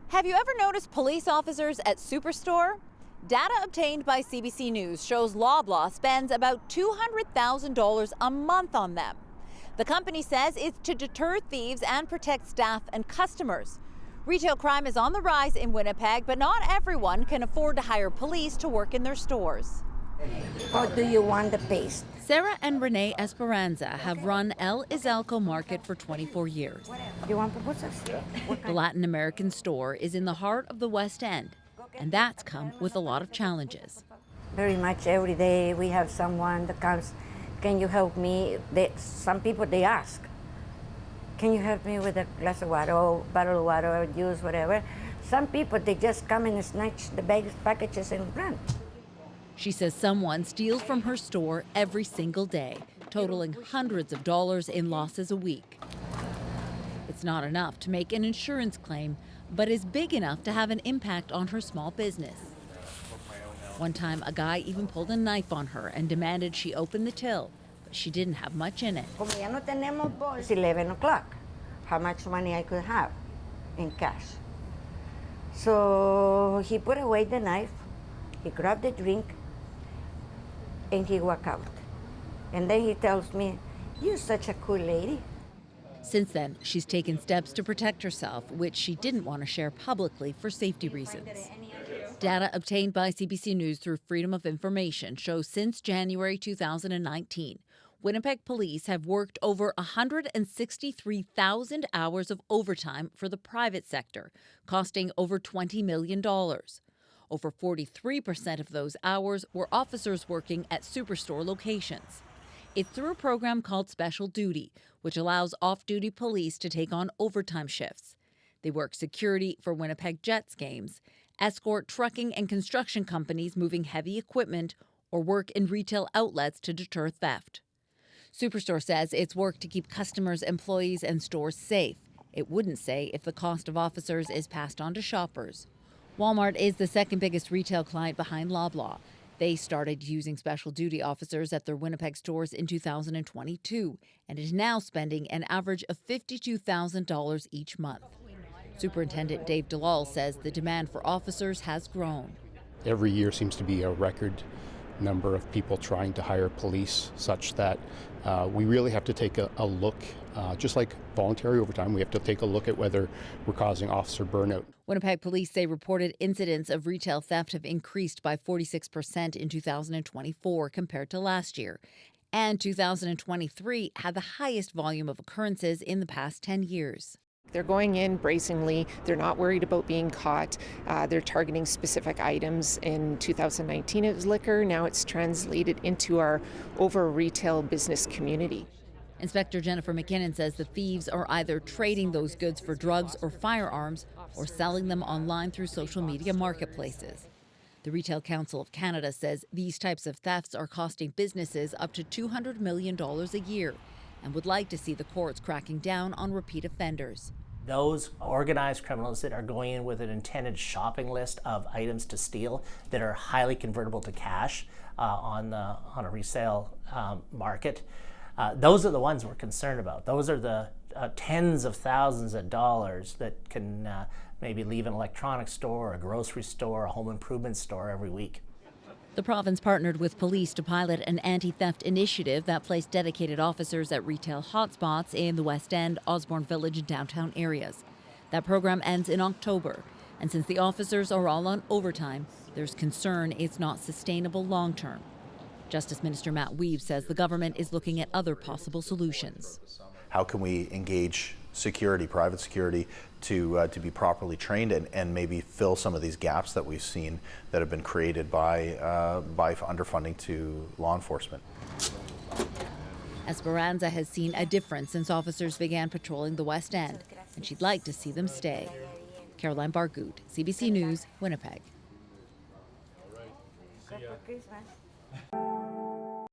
Have you ever noticed police officers at Superstore? Data obtained by CBC News shows Loblaw spends about $200,000 a month on them. The company says it's to deter thieves and protect staff and customers. Retail crime is on the rise in Winnipeg, but not everyone can afford to hire police to work in their stores. Or do you want the paste? Sarah and Renee Esperanza have run El Izalco Market for 24 years. You want pupusas? The Latin American store is in the heart of the West End, and that's come with a lot of challenges. Very much every day we have someone that comes, can you help me? Some people, they ask, can you help me with a glass of water or bottle of water or juice, whatever. Some people, they just come and snatch the packages and run. She says someone steals from her store every single day, totaling hundreds of dollars in losses a week. It's not enough to make an insurance claim, but is big enough to have an impact on her small business. One time, a guy even pulled a knife on her and demanded she open the till, but she didn't have much in it. It's 11 o'clock. How much money I could have in cash. So he put away the knife, he grabbed the drink, and he walked out. And then he tells me, you're such a cool lady. Since then, she's taken steps to protect herself, which she didn't want to share publicly for safety reasons. Data obtained by CBC News through Freedom of Information shows since January 2019, Winnipeg police have worked over 163,000 hours of overtime for the private sector, costing over $20 million. Over 43% of those hours were officers working at Superstore locations. It's through a program called Special Duty, which allows off-duty police to take on overtime shifts. They work security for Winnipeg Jets games, escort trucking and construction companies moving heavy equipment, or work in retail outlets to deter theft. Superstore says it's worked to keep customers, employees, and stores safe. It wouldn't say if the cost of officers is passed on to shoppers. Walmart is the second biggest retail client behind Loblaw. They started using special duty officers at their Winnipeg stores in 2022 and is now spending an average of $52,000 each month. Superintendent Dave Delal says the demand for officers has grown. Every year seems to be a record number of people trying to hire police, such that we really have to take a look, just like voluntary overtime, we have to take a look at whether we're causing officer burnout. Winnipeg police say reported incidents of retail theft have increased by 46% in 2024 compared to last year. And 2023 had the highest volume of occurrences in the past 10 years. They're going in brazenly. They're not worried about being caught. They're targeting specific items. In 2019, it was liquor. Now it's translated into our over retail business community. Inspector Jennifer McKinnon says the thieves are either trading those goods for drugs or firearms or selling them online through social media marketplaces. The Retail Council of Canada says these types of thefts are costing businesses up to $200 million a year and would like to see the courts cracking down on repeat offenders. Those organized criminals that are going in with an intended shopping list of items to steal that are highly convertible to cash on a resale market, those are the ones we're concerned about. Those are the tens of thousands of dollars that can maybe leave an electronics store, a grocery store, a home improvement store every week. The province partnered with police to pilot an anti-theft initiative that placed dedicated officers at retail hotspots in the West End, Osborne Village, and downtown areas. That program ends in October, and since the officers are all on overtime, there's concern it's not sustainable long-term. Justice Minister Matt Weave says the government is looking at other possible solutions. How can we engage security, private security, to be properly trained and maybe fill some of these gaps that we've seen that have been created by underfunding to law enforcement. Esperanza has seen a difference since officers began patrolling the West End, and she'd like to see them stay. Caroline Bargout, CBC News, Winnipeg. Christmas.